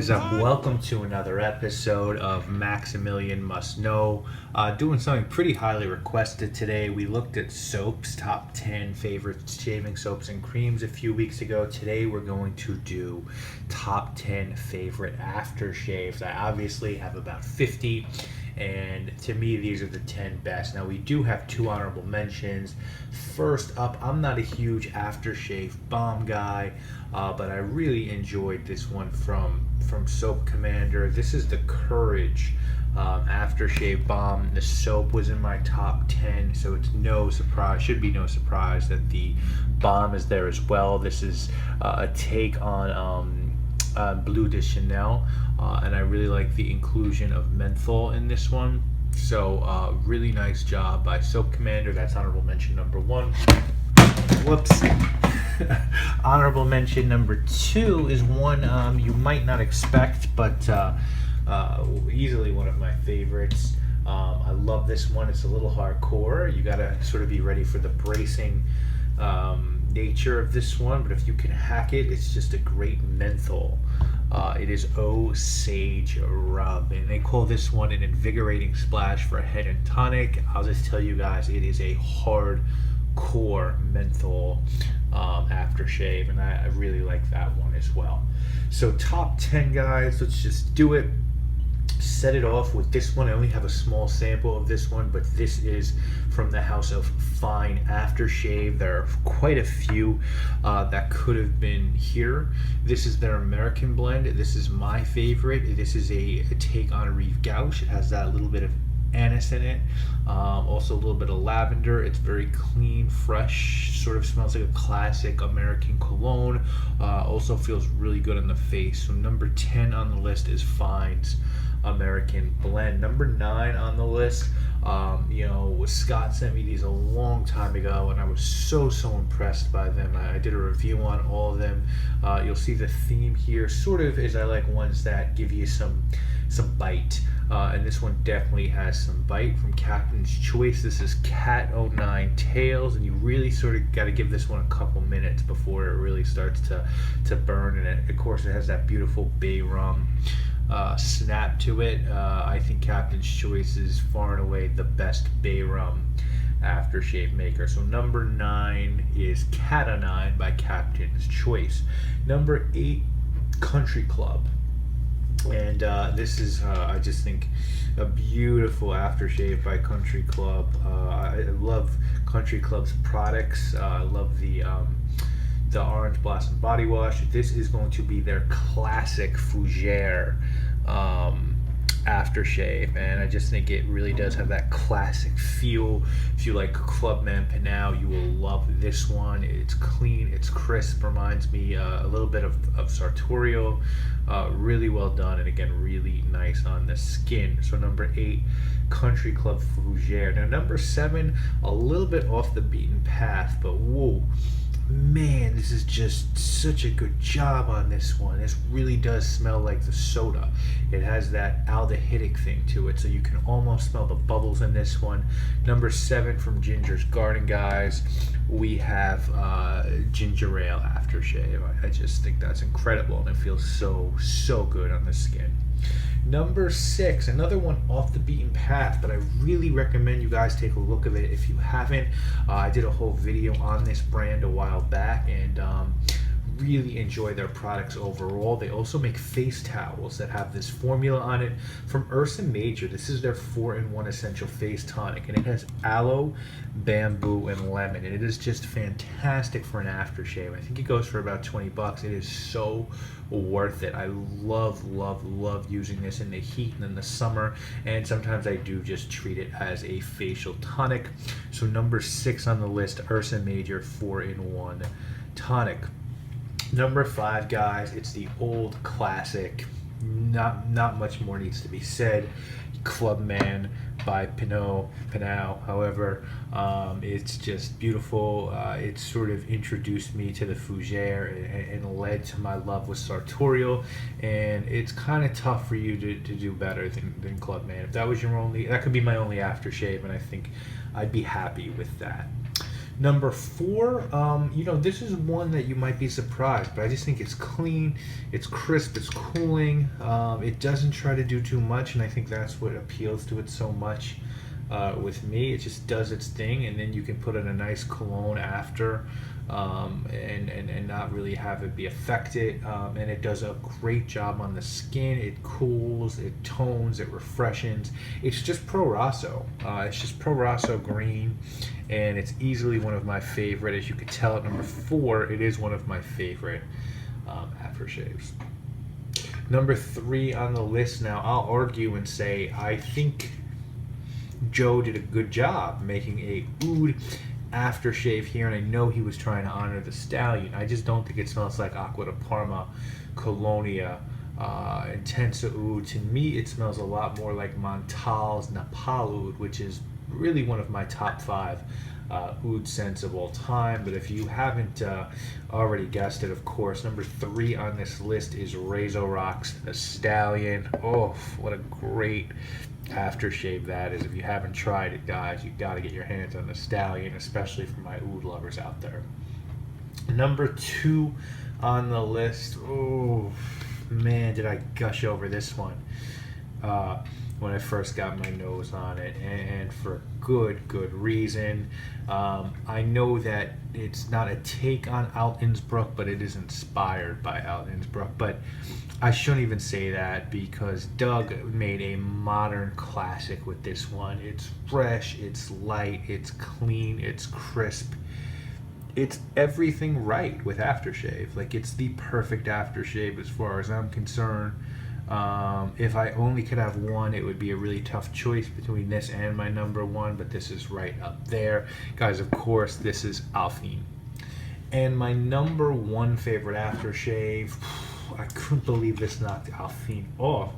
is up? Welcome to another episode of Maximilian Must Know. Doing something pretty highly requested today. We looked at soaps, top 10 favorite shaving soaps and creams a few weeks ago. Today we're going to do top 10 favorite aftershaves. I obviously have about 50, and to me these are the 10 best. Now we do have two honorable mentions. First up, I'm not a huge aftershave Balm guy, but I really enjoyed this one from Soap Commander. This is the Courage aftershave Balm. The soap was in my top 10, so it's no surprise, should be no surprise that the Balm is there as well. This is a take on Bleu de Chanel, and I really like the inclusion of menthol in this one. So really nice job by Soap Commander. That's honorable mention number one. Whoops. Honorable mention number two is one you might not expect, but easily one of my favorites. I love this one. It's a little hardcore. You gotta sort of be ready for the bracing nature of this one, but if you can hack it, it's just a great menthol. It is Sage Rub, and they call this one an invigorating splash for a head and tonic. I'll just tell you guys, it is a hardcore menthol aftershave, and I really like that one as well. So top 10, guys, let's just do it. Set it off with this one. I only have a small sample of this one, but this is from the house of Fine Aftershave. There are quite a few that could have been here. This is their American blend. This is my favorite. This is a take on a Rive Gauche. It has that little bit of anise in it, also a little bit of lavender. It's very clean, fresh, sort of smells like a classic American cologne. Also feels really good on the face. So number 10 on the list is Fine's American blend. Number 9 on the list, Scott sent me these a long time ago, and I was so impressed by them. I did a review on all of them. You'll see the theme here sort of is I like ones that give you some bite, and this one definitely has some bite. From Captain's Choice, this is Cat 09 Tails, and you really sort of got to give this one a couple minutes before it really starts to burn. And of course it has that beautiful bay rum snap to it. I think Captain's Choice is far and away the best bay rum aftershave maker. So number 9 is Cat 09 by Captain's Choice. Number 8, Country Club. And this is, I just think, a beautiful aftershave by Country Club. I love Country Club's products. I love the Orange Blossom Body Wash. This is going to be their classic Fougere aftershave, and I just think it really does have that classic feel. If you like Clubman Pinot, you will love this one. It's clean, it's crisp, reminds me a little bit of Sartorial. Really well done, and again, really nice on the skin. So number 8, Country Club Fougere. Now number 7, a little bit off the beaten path, but whoa, man, this is just such a good job on this one. This really does smell like the soda. It has that aldehydic thing to it, so you can almost smell the bubbles in this one. Number 7 from Ginger's Garden, guys, we have ginger ale aftershave. I just think that's incredible, and it feels so good on the skin. Number 6, another one off the beaten path, but I really recommend you guys take a look at it if you haven't. I did a whole video on this brand a while back, and really enjoy their products overall. They also make face towels that have this formula on it from Ursa Major. This is their 4-in-1 essential face tonic, and it has aloe, bamboo, and lemon, and it is just fantastic for an aftershave. I think it goes for about 20 bucks. It is so worth it. I love using this in the heat and in the summer, and sometimes I do just treat it as a facial tonic. So number 6 on the list, Ursa Major 4-in-1 tonic. Number 5, guys, it's the old classic, not much more needs to be said, Clubman by Pinot. However, it's just beautiful. It sort of introduced me to the Fougere and led to my love with Sartorial, and it's kind of tough for you to do better than Clubman. If that was your only, that could be my only aftershave, and I think I'd be happy with that. Number 4, this is one that you might be surprised, but I just think it's clean, it's crisp, it's cooling. It doesn't try to do too much, and I think that's what appeals to it so much with me. It just does its thing, and then you can put in a nice cologne after, and not really have it be affected. And it does a great job on the skin. It cools, it tones, it refreshes. It's just Pro Rosso. It's just Pro Rosso green, and it's easily one of my favorite. As you can tell at number 4, it is one of my favorite aftershaves. Number 3 on the list now, I'll argue and say I think Joe did a good job making a oud aftershave here, and I know he was trying to honor the stallion. I just don't think it smells like Acqua di Parma, Colonia, Intensa Oud. To me, it smells a lot more like Montal's Napal Oud, which is really one of my top 5 oud scents of all time. But if you haven't already guessed it, of course, number 3 on this list is Razor Rocks the Stallion. Oh, what a great aftershave that is. If you haven't tried it, guys, you got to get your hands on the Stallion, especially for my oud lovers out there. Number 2 on the list. Oh man, did I gush over this one when I first got my nose on it, and for good reason. I know that it's not a take on Alt Innsbruck, but it is inspired by Alt Innsbruck. But I shouldn't even say that, because Doug made a modern classic with this one. It's fresh, it's light, it's clean, it's crisp. It's everything right with aftershave. Like, it's the perfect aftershave as far as I'm concerned. If I only could have one, it would be a really tough choice between this and my number 1, but this is right up there. Guys, of course, this is Alfine. And my number 1 favorite aftershave, I couldn't believe this knocked Alfine off.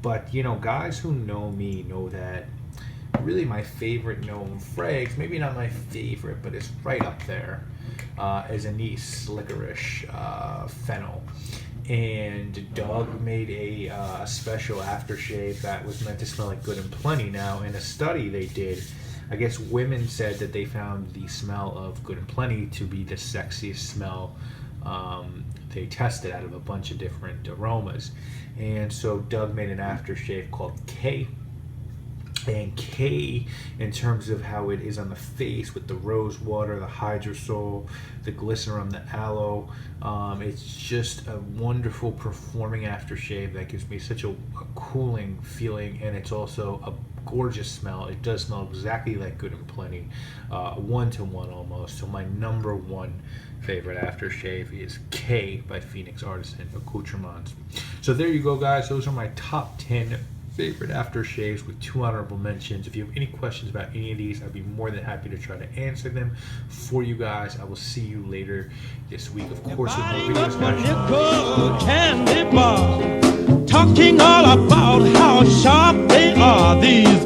But, guys who know me know that really my favorite known frags, maybe not my favorite, but it's right up there, is Anise Licorice Fennel. And Doug made a special aftershave that was meant to smell like Good and Plenty. Now, in a study they did, I guess women said that they found the smell of Good and Plenty to be the sexiest smell they tested out of a bunch of different aromas. And so Doug made an aftershave called K. And K, in terms of how it is on the face with the rose water, the hydrosol, the glycerin, the aloe, it's just a wonderful performing aftershave that gives me such a cooling feeling, and it's also a gorgeous smell. It does smell exactly like Good and Plenty, 1-to-1 almost. So my number 1 favorite aftershave is K by Phoenix Artisan Accoutrements. So there you go, guys. Those are my top 10 favorite aftershaves with 2 honorable mentions. If you have any questions about any of these, I'd be more than happy to try to answer them for you guys. I will see you later this week, of course, with more videos. Talking all about how sharp they are, these